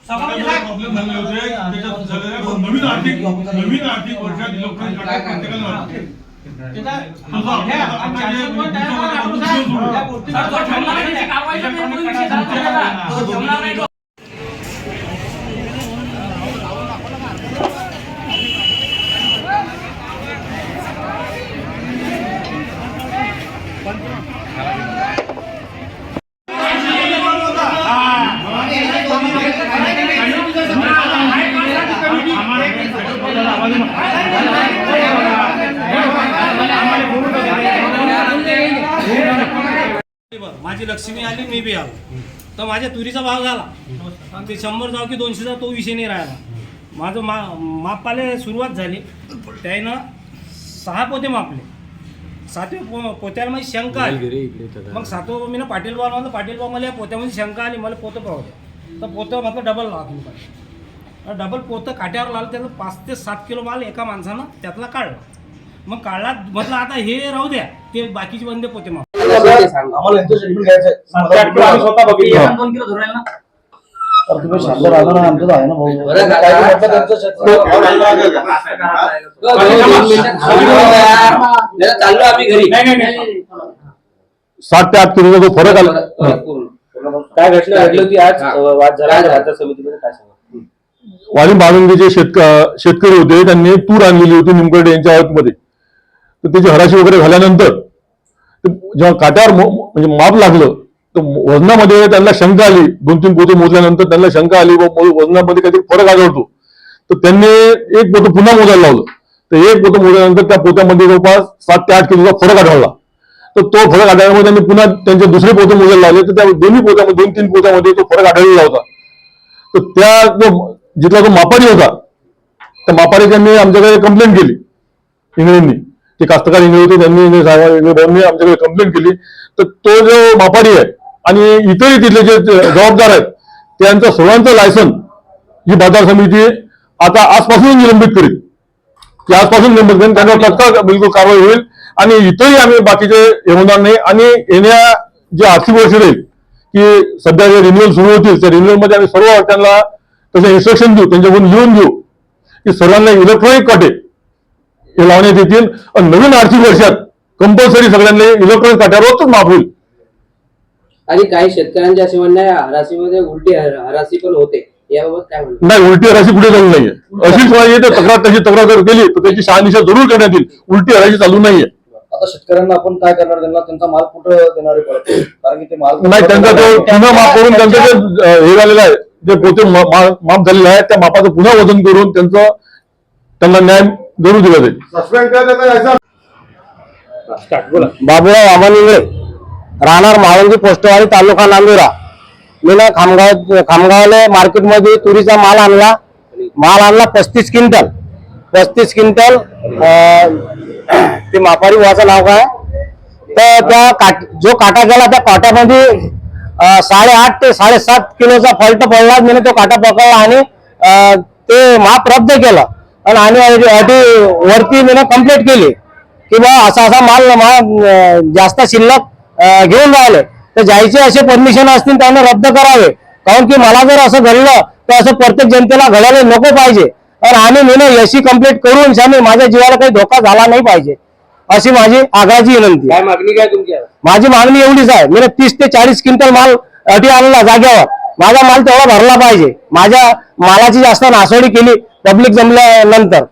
Problem झाले होते त्याच्यात झालेल्या नवीन आर्थिक वर्षात इलेक्ट्रॉनिक प्रत्येकाला माझी लक्ष्मी आली मी बी आलो तर माझ्या तुरीचा भाव झाला आणि ते 100 जाऊ की 200 जाऊ तो विषय नाही राहिला. माझं मापाले सुरुवात झाली त्यानं 6 पोते मापले. 7व्या पोत्याला माझी शंका आली. मग 7वं मी ना पाटील भाऊ म्हणलं पाटील भाऊ मला पोत्यामध्ये शंका आली मला पोतं पाहू द्या तर पोतं म्हटलं डबल लावा तुम्ही डबल पोतं काट्यावर लावलं त्याला 5 ते 7 किलो माल एका माणसानं त्यातला काढला. मग काढला म्हटलं आता हे राहू द्या ते बाकीचे बंदे पोते माप आम्हाला यांचं शेड्यूल घ्यायचं स्वतः बघितलं 2 किलो धरायला ना तर तुम्ही शांत राहा ना आमचं आहे ना भाऊ काय म्हटलं त्यांचं चाललो आम्ही घरी 7 ते 8 किलो जो फरक आला काय घटना घडली होती आज वाद झाला बाजार समितीमध्ये काय सांगा. वालिम बाळुंगीचे शेतकरी होते त्यांनी तूर आणलेली होती निमकर्डे यांच्या आवाजमध्ये तर त्याची हराशी वगैरे झाल्यानंतर जेव्हा काट्यावर म्हणजे माप लागलं तर वजनामध्ये त्यांना शंका आली. 2-3 पोते मोजल्यानंतर त्यांना शंका आली वजनामध्ये काहीतरी फरक आढळतो तर त्यांनी एक पोतं पुन्हा मोजायला लावलं तर एक पोतं मोजल्यानंतर त्या पोत्यामध्ये जवळपास 7 ते 8 किलोचा फरक आढळला. तर तो फरक आढळल्यामुळे त्यांनी पुन्हा त्यांचे दुसरे पोते मोजायला लावले तर त्या दोन्ही पोत्यामध्ये 2-3 पोत्यामध्ये तो फरक आढळलेला होता. तर त्या जिथला जो मापारी होता त्या मापारीच्यांनी आमच्याकडे कंप्लेंट केली. इंगळेंनी जे कास्तकार इंगळे होते त्यांनी आमच्याकडे कंप्लेंट केली. तर तो जो मापारी आहे आणि इतरही तिथले जे जबाबदार आहेत त्यांचं सर्वांचं लायसन ही बाजार समिती आता आजपासून निलंबित करेल की आजपासून निलंबित करेल त्यांच्यावर तत्काळ बिलकुल कारवाई होईल आणि इतरही आम्ही बाकीचे हे होणार नाही. आणि येण्या जे आर्थिक वर्ष राहील की सध्या जे रिन्युअल सुरू होतील त्या रिन्युअलमध्ये आम्ही सर्व त्यांना तसे इन्स्ट्रक्शन देऊ त्यांच्याकडून लिहून घेऊ की सर्वांना इलेक्ट्रॉनिक काटे हे लावण्यात येतील आणि नवीन आर्थिक वर्षात कंपल्सरी सगळ्यांना इलेक्ट्रॉनिक काट्यावरच माफ होईल. आणि काही शेतकऱ्यांचे असे म्हणणं आहे हराशीमध्ये उलटी हराशी पण होते याबाबत काय म्हणतात. नाही उलटी हराशी कुठे चालू नाहीये. अशीच येते तशी तक्रार केली तर त्याची शहानिशा जरूर करण्यात येईल. उलटी हराशी चालू नाहीये. आता शेतकऱ्यांना आपण काय करणार त्यांचा माल कुठं देणार आहे कारण की ते माल नाही त्यांचा तो पुन्हा माफ करून त्यांचं जे हे झालेलं आहे जे पोते माफ झालेलं आहे त्या मापाचं पुन्हा वजन करून त्यांना न्याय जरूर दिला जाईल. बाबूराव वामन इंगळे राहणार मावंगी पोस्टवाडी तालुका नांदुरा. मी ना खामगावले मार्केटमध्ये तुरीचा माल आणला 35 क्विंटल ते मापारी वाचं नाव काय तर त्या जो काटा गेला त्या काट्यामध्ये 8.5 ते 7.5 किलोचा फॉल्ट पडला. मी तो काटा पकडला आणि ते माप रद्द केलं आणि वरती मी कंप्लेंट केली की बा असा माल जास्त शिल्लक घेऊन राहिले तर ज्याचे असे परमिशन असतील त्यांना रद्द करावे. कारण की मला जर असं घडलं तर असं प्रत्येक जनतेला घडायला नको पाहिजे आणि मी अशी कंप्लेंट करून माझ्या जीवाला काही धोका झाला नाही पाहिजे अशी माझी आग्रहाची विनंती. काय मागणी काय तुमची. माझी मागणी एवढीच आहे मी 30 ते 40 क्विंटल माल अटी आणला जाग्यावर माझा माल तेवढा भरला पाहिजे. माझ्या मालाची जास्त नासवडी केली पब्लिक जमल्यानंतर